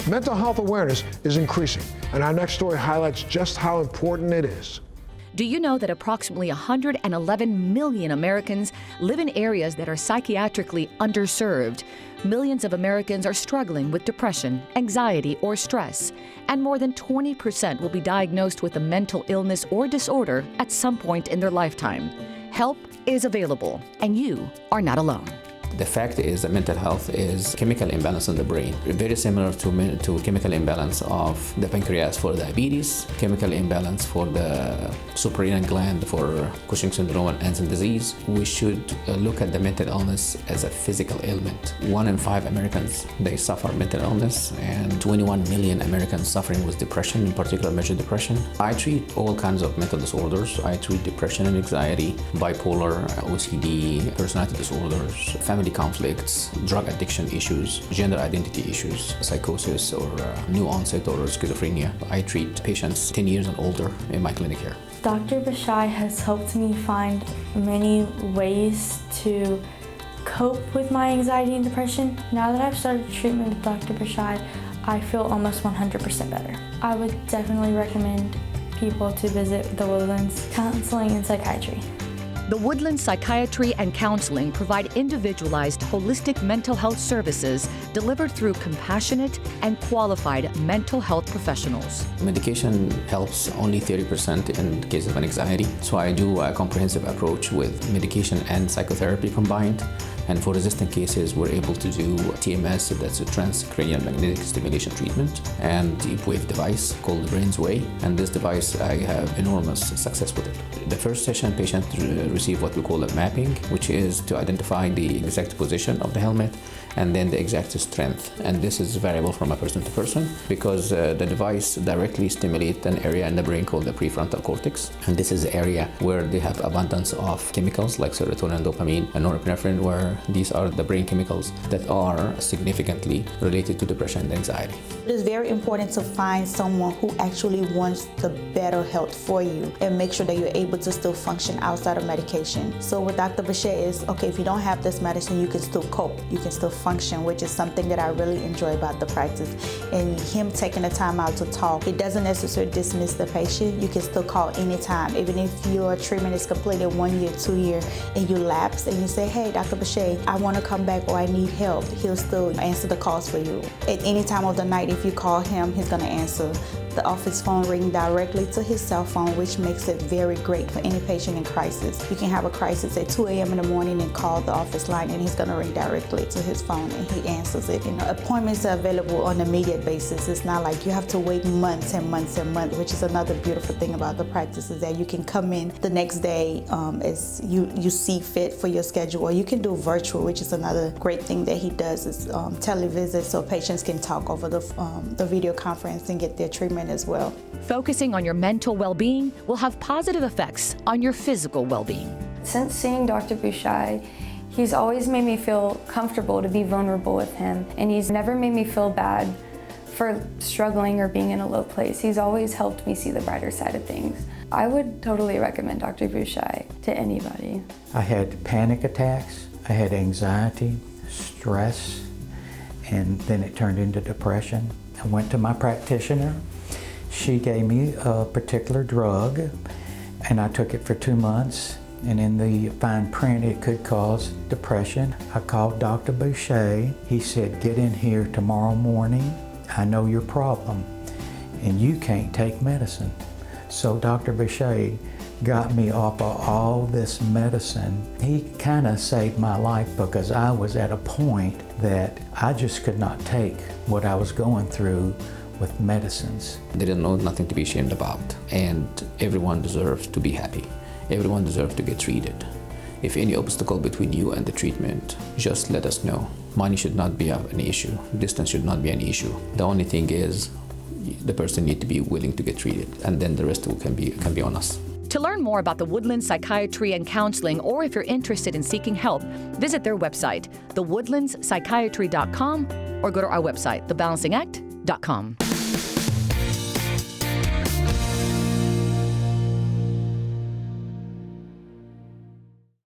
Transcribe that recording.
Mental health awareness is increasing, and our next story highlights just how important it is. Do you know that approximately 111 million Americans live in areas that are psychiatrically underserved? Millions of Americans are struggling with depression, anxiety, or stress, and more than 20% will be diagnosed with a mental illness or disorder at some point in their lifetime. Help is available, and you are not alone. The fact is that mental health is chemical imbalance in the brain, very similar to chemical imbalance of the pancreas for diabetes, chemical imbalance for the suprarenal gland for Cushing syndrome and Hansen disease. We should look at the mental illness as a physical ailment. 1 in 5 Americans, they suffer mental illness, and 21 million Americans suffering with depression, in particular major depression. I treat all kinds of mental disorders. I treat depression and anxiety, bipolar, OCD, personality disorders, family conflicts, drug addiction issues, gender identity issues, psychosis or new onset or schizophrenia. I treat patients 10 years and older in my clinic here. Dr. Bashai has helped me find many ways to cope with my anxiety and depression. Now that I've started treatment with Dr. Bashai, I feel almost 100% better. I would definitely recommend people to visit the Woodlands Counseling and Psychiatry. The Woodlands Psychiatry and Counseling provide individualized, holistic mental health services delivered through compassionate and qualified mental health professionals. Medication helps only 30% in cases of anxiety, so I do a comprehensive approach with medication and psychotherapy combined. And for resistant cases, we're able to do TMS, that's a transcranial magnetic stimulation treatment, and deep wave device called the Brain's Way. And this device, I have enormous success with it. The first session, patients receive what we call a mapping, which is to identify the exact position of the helmet and then the exact strength. And this is variable from a person to person because the device directly stimulates an area in the brain called the prefrontal cortex. And this is the area where they have abundance of chemicals like serotonin, dopamine, and norepinephrine, where these are the brain chemicals that are significantly related to depression and anxiety. It is very important to find someone who actually wants the better health for you and make sure that you're able to still function outside of medication. So with Dr. Bashai is, okay, if you don't have this medicine, you can still cope, you can still function, which is something that I really enjoy about the practice. And him taking the time out to talk, it doesn't necessarily dismiss the patient. You can still call anytime, even if your treatment is completed 1 year, 2 year, and you lapse and you say, hey, Dr. Bashai, I want to come back or I need help. He'll still answer the calls for you. At any time of the night, if you call him, he's going to answer. The office phone ring directly to his cell phone, which makes it very great for any patient in crisis. You can have a crisis at 2 a.m. in the morning and call the office line, and he's going to ring directly to his phone and he answers it. Appointments are available on an immediate basis. It's not like you have to wait months and months and months, which is another beautiful thing about the practice, is that you can come in the next day as you see fit for your schedule, or you can do virtual, which is another great thing that he does, is televisit, so patients can talk over the video conference and get their treatment as well. Focusing on your mental well-being will have positive effects on your physical well-being. Since seeing Dr. Bashai, he's always made me feel comfortable to be vulnerable with him, and he's never made me feel bad for struggling or being in a low place. He's always helped me see the brighter side of things. I would totally recommend Dr. Bashai to anybody. I had panic attacks, I had anxiety, stress, and then it turned into depression. I went to my practitioner. She gave me a particular drug, and I took it for 2 months. And in the fine print, it could cause depression. I called Dr. Bashai. He said, get in here tomorrow morning. I know your problem, and you can't take medicine. So Dr. Bashai got me off of all this medicine. He kind of saved my life because I was at a point that I just could not take what I was going through with medicines. They didn't know, nothing to be ashamed about, and everyone deserves to be happy. Everyone deserves to get treated. If any obstacle between you and the treatment, just let us know. Money should not be an issue. Distance should not be an issue. The only thing is the person needs to be willing to get treated, and then the rest can be on us. To learn more about the Woodlands Psychiatry and Counseling, or if you're interested in seeking help, visit their website, thewoodlandspsychiatry.com, or go to our website, thebalancingact.com.